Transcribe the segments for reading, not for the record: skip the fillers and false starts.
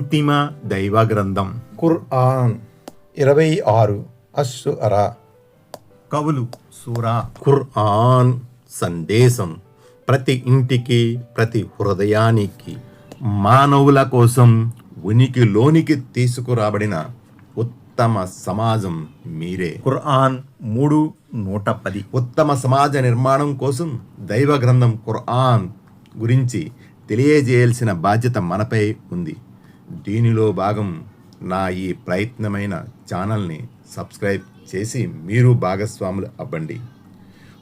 అంతిమ దైవ గ్రంథం ఖుర్ఆన్ 26 అశ్శురా. కవులు సూరా. ఖుర్ఆన్ సందేశం ప్రతి ఇంటికి, ప్రతి హృదయానికి, మానవుల కోసం ఉనికిలోనికి తీసుకురాబడిన ఉత్తమ సమాజం మీరే. ఖుర్ఆన్ 3:110. ఉత్తమ సమాజ నిర్మాణం కోసం దైవ గ్రంథం ఖుర్ఆన్ గురించి తెలియజేయాల్సిన బాధ్యత మనపై ఉంది. దీనిలో భాగం నా ఈ ప్రయత్నమైన ఛానల్ని సబ్స్క్రైబ్ చేసి మీరు భాగస్వాములు అవ్వండి.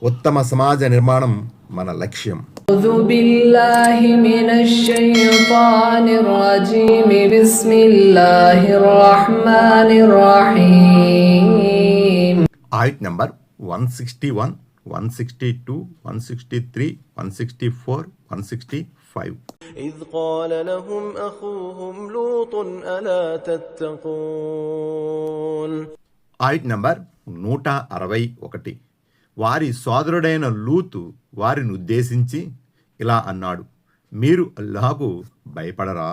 ఉత్తమ సమాజ నిర్మాణం మన లక్ష్యం. أعوذ بالله من الشيطان الرجيم بسم الله الرحمن الرحيم. ఆయట్ నంబర్ 161, 162, 163, 164, 165. إذ قال لهم أخوهم لوط ألا تتقون. ఆయట్ నంబర్ 161. వారి సోదరుడైన లూతు వారిని ఉద్దేశించి ఇలా అన్నాడు, మీరు అల్లాహకు భయపడరా?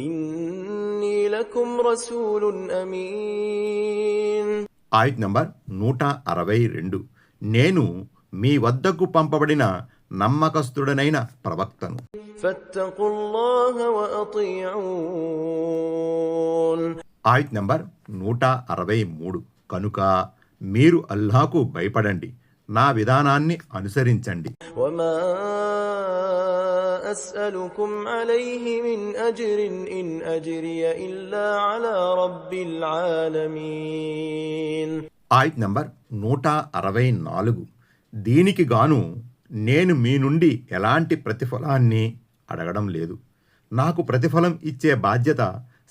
إني لكم رسول أمين. ఆయట్ నంబర్ 162. నేను మీ వద్దకు పంపబడిన నమ్మకస్తుడనైన ప్రవక్తను. فاتقوا الله وأطيعون. ఆయట్ నంబర్ 163. కనుక మీరు అల్లాహకు భయపడండి, నా విధానాన్ని అనుసరించండి. وما أسألكم عليه من أجر إن أجري إلا على رب العالمين. ఆయట్ నంబర్ 164. దీనికి గాను నేను మీ నుండి ఎలాంటి ప్రతిఫలాన్ని అడగడం లేదు. నాకు ప్రతిఫలం ఇచ్చే బాధ్యత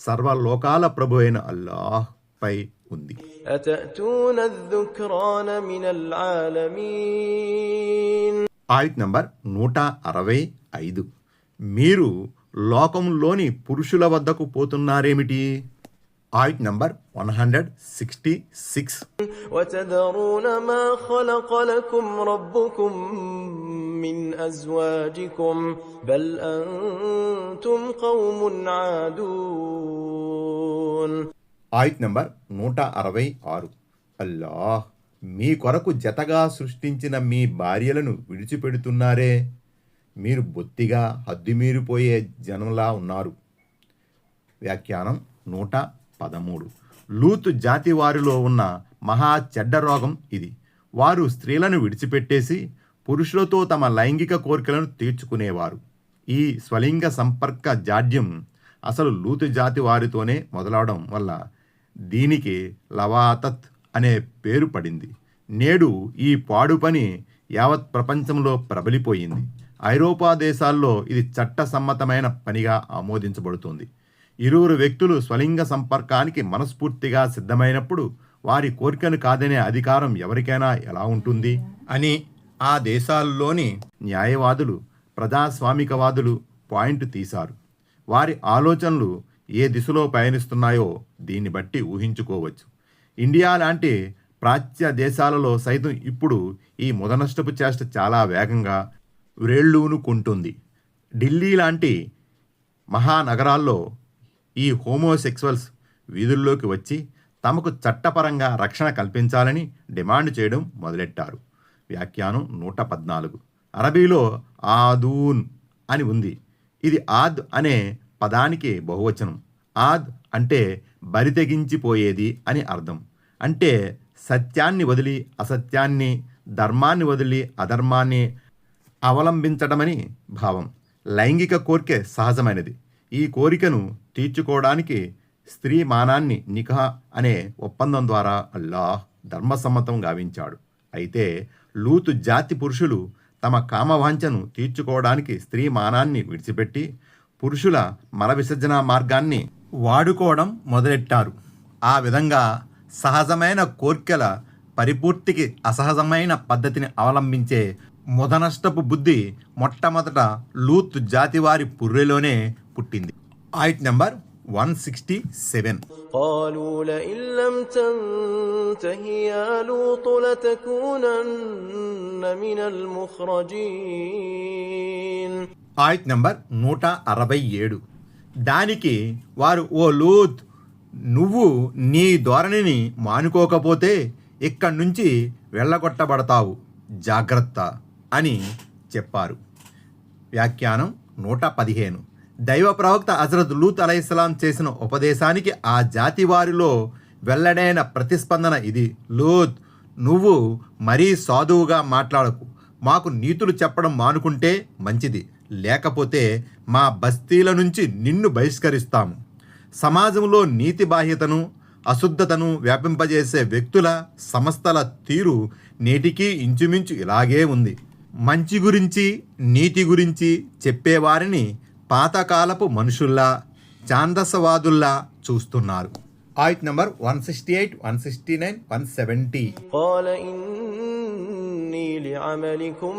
సర్వలోకాల ప్రభు అయిన అల్లాహ్ పై ఉంది. أتأتون الذكران من العالمين. ఆయట్ నంబర్ 165. మీరు లోకంలోని పురుషుల వద్దకు పోతున్నారేమిటి? ఆయట్ నంబర్ 166. وتذرون ما خلق لكم ربكم من أزواجكم بل أنتم قوم عادون. ఆయట్ నంబర్ 166. అల్లాహ్, మీ కొరకు జతగా సృష్టించిన మీ భార్యలను విడిచిపెడుతున్నారే, మీరు బొత్తిగా హద్దుమీరిపోయే జనంలా ఉన్నారు. వ్యాఖ్యానం 113. లూతు జాతి వారిలో ఉన్న మహా చెడ్డ రోగం ఇది. వారు స్త్రీలను విడిచిపెట్టేసి పురుషులతో తమ లైంగిక కోరికలను తీర్చుకునేవారు. ఈ స్వలింగ సంపర్క జాడ్యం అసలు లూతు జాతి వారితోనే మొదలవడం వల్ల దీనికి లవాతత్ అనే పేరు పడింది. నేడు ఈ పాడు పని యావత్ ప్రపంచంలో ప్రబలిపోయింది. ఐరోపా దేశాల్లో ఇది చట్టసమ్మతమైన పనిగా ఆమోదించబడుతుంది. ఇరువురు వ్యక్తులు స్వలింగ సంపర్కానికి మనస్ఫూర్తిగా సిద్ధమైనప్పుడు వారి కోరికను కాదనే అధికారం ఎవరికైనా ఎలా ఉంటుంది అని ఆ దేశాల్లోని న్యాయవాదులు, ప్రజాస్వామికవాదులు పాయింట్ తీశారు. వారి ఆలోచనలు ఏ దిశలో పయనిస్తున్నాయో దీన్ని బట్టి ఊహించుకోవచ్చు. ఇండియా లాంటి ప్రాచ్య దేశాలలో సైతం ఇప్పుడు ఈ ముదనష్టపు చేష్ట చాలా వేగంగా వ్రేళ్ళూనుకుంటుంది. ఢిల్లీ లాంటి మహానగరాల్లో ఈ హోమోసెక్సువల్స్ వీధుల్లోకి వచ్చి తమకు చట్టపరంగా రక్షణ కల్పించాలని డిమాండ్ చేయడం మొదలెట్టారు. వ్యాఖ్యానం 114. అరబీలో ఆదూన్ అని ఉంది. ఇది ఆద్ అనే పదానికి బహువచనం. ఆద్ అంటే బరితెగించిపోయేది అని అర్థం. అంటే సత్యాన్ని వదిలి అసత్యాన్ని, ధర్మాన్ని వదిలి అధర్మాన్ని అవలంబించడమని భావం. లైంగిక కోరిక సహజమైనది. ఈ కోరికను తీర్చుకోవడానికి స్త్రీ మానాన్ని నిఖా అనే ఒప్పందం ద్వారా అల్లాహ్ ధర్మసమ్మతం గావించాడు. అయితే లూతు జాతి పురుషులు తమ కామవాంఛను తీర్చుకోవడానికి స్త్రీ మానాన్ని విడిచిపెట్టి పురుషుల మల విసర్జన మార్గాన్ని వాడుకోవడం మొదలెట్టారు. ఆ విధంగా సహజమైన కోర్కెల పరిపూర్తికి అసహజమైన పద్ధతిని అవలంబించే ముదనష్టపు బుద్ధి మొట్టమొదట లూత్ జాతివారి పుర్రెలోనే పుట్టింది. ఆయట్ నంబర్ 167. قالوا لئن لم تنته يا لوط لتكونن من المخرجين. ఆయట్ నంబర్ 167. దానికి వారు, ఓ లూత్, నువ్వు నీ ధోరణిని మానుకోకపోతే ఇక్కడి నుంచి వెళ్ళగొట్టబడతావు, జాగ్రత్త అని చెప్పారు. వ్యాఖ్యానం 115. దైవ ప్రవక్త హజరత్ లూత్ అలైహిస్సలాం చేసిన ఉపదేశానికి ఆ జాతి వారిలో వెల్లడైన ప్రతిస్పందన ఇది. లూత్, నువ్వు మరీ సాధువుగా మాట్లాడకు, మాకు నీతులు చెప్పడం మానుకుంటే మంచిది, లేకపోతే మా బస్తీల నుంచి నిన్ను బహిష్కరిస్తాము. సమాజంలో నీతి బాహ్యతను, అశుద్ధతను వ్యాపింపజేసే వ్యక్తుల, సంస్థల తీరు నేటికీ ఇంచుమించు ఇలాగే ఉంది. మంచి గురించి, నీతి గురించి చెప్పేవారిని పాతకాలపు మనుషుల్లా, ఛాందసవాదుల్లా చూస్తున్నారు. ఆయత్ నంబర్ 168, 169, 170. قال إني لعملكم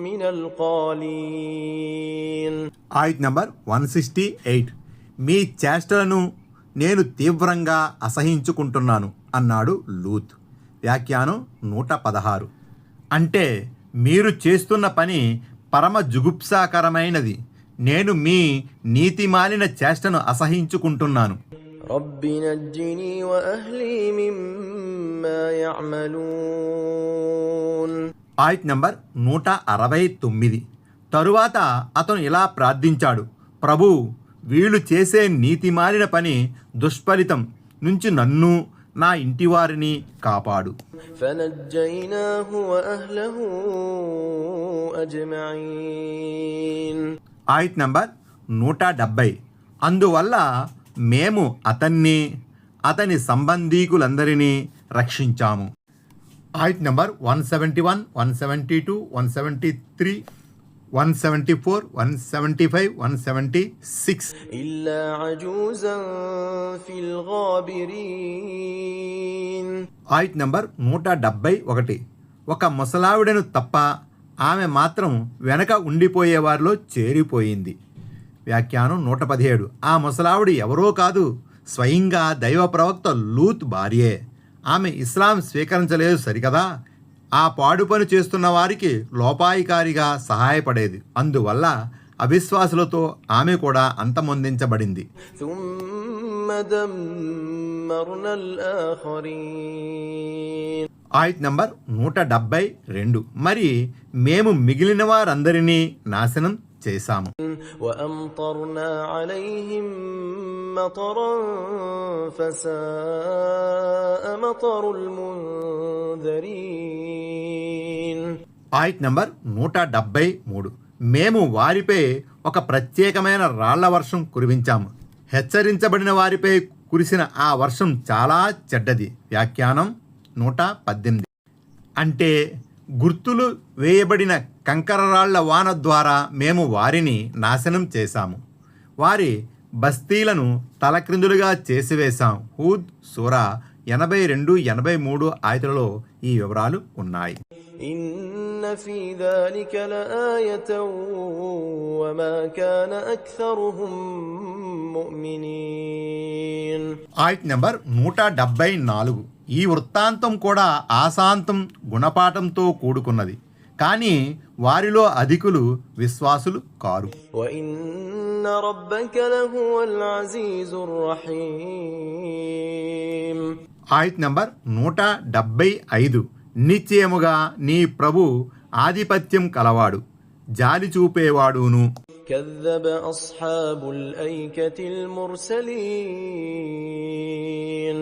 من القالين. ఆయత్ నంబర్ 168. మీ చేష్టలను నేను తీవ్రంగా అసహించుకుంటున్నాను అన్నాడు లూత్. వ్యాఖ్యానం 116. అంటే మీరు చేస్తున్న పని పరమ జుగుప్సాకరమైనది, నేను మీ నీతిమాలిన చేష్టను అసహించుకుంటున్నాను. رب نجني وأهلي مما يعملون. ఆయత్ నంబర్ 169. తరువాత అతను ఇలా ప్రార్థించాడు, ప్రభూ, వీళ్ళు చేసే నీతిమాలిన పని దుష్ఫలితం నుంచి నన్ను, నా ఇంటివారిని కాపాడు. فنجيناه وأهله أجمعين. ఆయత్ నంబర్ 170. అందువల్ల మేము అతన్ని, అతని సంబంధీకులందరినీ రక్షించాము. ఆయత్ నంబర్ 171, 172, 173, 174, 175, 176. إلا عجوزا في الغابرين. ఆయత్ నంబర్ 171. ఒక ముసలావిడను తప్ప ఆమె మాత్రం వెనక ఉండిపోయేవారిలో చేరిపోయింది. వ్యాఖ్యానం 117. ఆ ముసలావిడ ఎవరో కాదు, స్వయంగా దైవ ప్రవక్త లూత్ భార్యే. ఆమె ఇస్లాం స్వీకరించలేదు సరికదా, ఆ పాడు పని చేస్తున్న వారికి లోపాయికారిగా సహాయపడేది. అందువల్ల అవిశ్వాసులతో ఆమె కూడా అంతమొందించబడింది. ثم دمرنا الآخرين. ఆయత్ నంబర్ 172. మరి మేము మిగిలిన వారందరినీ నాశనం చేశాము. وأمطرنا عليهم مطرا فساء مطر المنذرين. ఆయత్ నంబర్ 173. మేము వారిపై ఒక ప్రత్యేకమైన రాళ్ల వర్షం కురిపించాము. హెచ్చరించబడిన వారిపై కురిసిన ఆ వర్షం చాలా చెడ్డది. వ్యాఖ్యానం 118. అంటే గుర్తులు వేయబడిన కంకరరాళ్ల వాన ద్వారా మేము వారిని నాశనం చేశాము, వారి బస్తీలను తలక్రిందులుగా చేసివేశాం. హూద్ సూరా 82, 83 ఆయతులలో ఈ వివరాలు ఉన్నాయి. إن في ذلك لآية وما كان أكثرهم مؤمنين. ఆయత్ నంబర్ 174. ఈ వృత్తాంతం కూడా ఆశాంతం, గుణపాఠంతో కూడుకున్నది, కానీ వారిలో అధికులు విశ్వాసులు కారు. وإن ربك لهو العزيز الرحيم. ఆయత్ నంబర్ 175. నిశ్చయముగా నీ ప్రభు ఆధిపత్యం కలవాడు, జాలి చూపేవాడును. كذب أصحاب الأيكة المرسلين.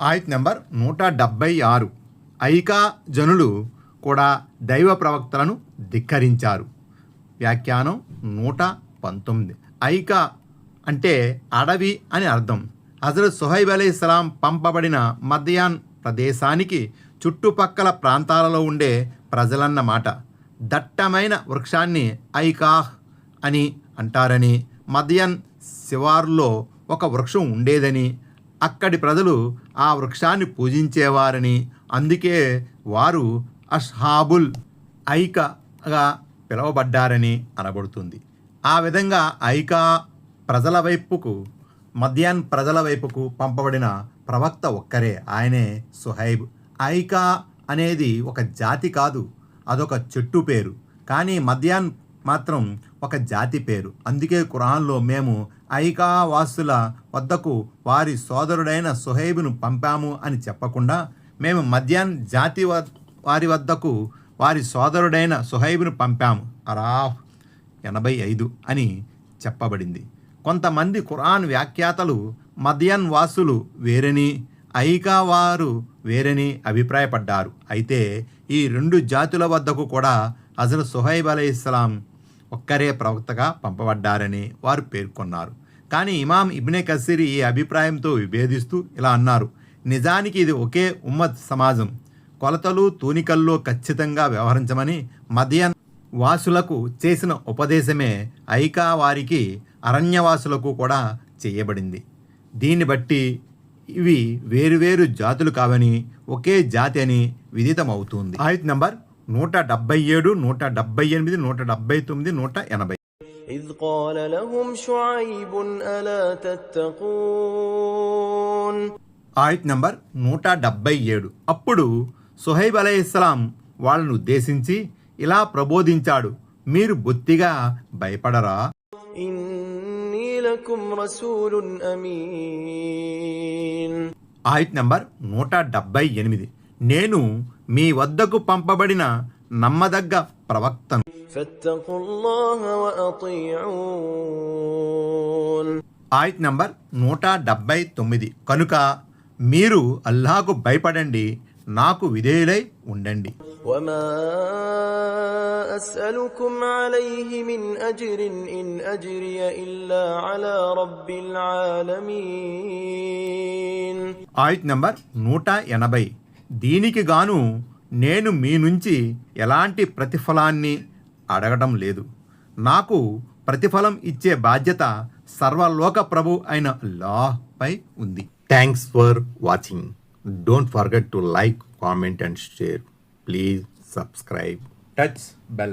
ఆయత్ నంబర్ 176. ఐకా జనులు కూడా దైవ ప్రవక్తలను ధిక్కరించారు. వ్యాఖ్యానం 119. ఐకా అంటే అడవి అని అర్థం. హజరత్ సుహైబ్ అలైహిస్సలాం పంపబడిన మద్యాన్ ప్రదేశానికి చుట్టుపక్కల ప్రాంతాలలో ఉండే ప్రజలన్నమాట. దట్టమైన వృక్షాన్ని ఐకాహ్ అని అంటారని, మద్యన్ శివారులో ఒక వృక్షం ఉండేదని, అక్కడి ప్రజలు ఆ వృక్షాన్ని పూజించేవారని, అందుకే వారు అష్హాబుల్ ఐకాగా పిలువబడ్డారని అనబడుతుంది. ఆ విధంగా ఐకా ప్రజల వైపుకు, మద్యాన్ ప్రజల వైపుకు పంపబడిన ప్రవక్త ఒక్కరే, ఆయనే సుహైబ్. ఐకా అనేది ఒక జాతి కాదు, అదొక చెట్టు పేరు. కానీ మద్యాన్ మాత్రం ఒక జాతి పేరు. అందుకే ఖురాన్లో మేము ఐకా వాసుల వద్దకు వారి సోదరుడైన సుహైబును పంపాము అని చెప్పకుండా మేము మద్యాన్ జాతి వారి వద్దకు వారి సోదరుడైన సుహైబును పంపాము అరాఫ్ 85 అని చెప్పబడింది. కొంతమంది ఖురాన్ వ్యాఖ్యాతలు మద్యాన్ వాసులు వేరని ఐకా వారు వేరని అభిప్రాయపడ్డారు. అయితే ఈ 2 జాతుల వద్దకు కూడా హజరత్ సుహైబ్ అలైహిస్సలాం ఒక్కరే ప్రవక్తగా పంపబడ్డారని వారు పేర్కొన్నారు. కానీ ఇమాం ఇబ్నే కసీర్ ఈ అభిప్రాయంతో విభేదిస్తూ ఇలా అన్నారు: నిజానికి ఇది ఒకే ఉమ్మత్ సమాజం. కొలతలు తూనికల్లో ఖచ్చితంగా వ్యవహరించమని మద్యన్ వాసులకు చేసిన ఉపదేశమే ఐకా వారికి అరణ్యవాసులకు కూడా చేయబడింది. దీన్ని బట్టి ఇవి వేరువేరు జాతులు కావని ఒకే జాతి అని విదితమవుతుంది. ఆయత్ నంబర్ 177, 178, 179, 180. إذ قال لهم شعيب ألا تتقون ఆయత్ నంబర్ 177. అప్పుడు సుహైబ్ అలైహిస్సలాం వాళ్ళను ఉద్దేశించి ఇలా ప్రబోధించాడు: మీరు బొత్తిగా భయపడరా? إني لكم رسول أمين ఆయత్ నంబర్ 178. నేను మీ వద్దకు పంపబడిన నమ్మదగ్గ ప్రవక్తను. فاتقوا الله وأطيعون ఆయత్ నంబర్ 179. కనుక మీరు అల్లాహకు భయపడండి, నాకు విధేయులై ఉండండి. وما أسألكم عليه من أجر إن أجري إلا على رب العالمين ఆయత్ నంబర్ 180. దీనికి గాను నేను మీ నుంచి ఎలాంటి ప్రతిఫలాన్ని అడగడం లేదు. నాకు ప్రతిఫలం ఇచ్చే బాధ్యత సర్వలోక ప్రభు అయిన అల్లాహ్ పై ఉంది. Thanks for watching. Don't forget to like, comment and share. Please subscribe. Touch bell.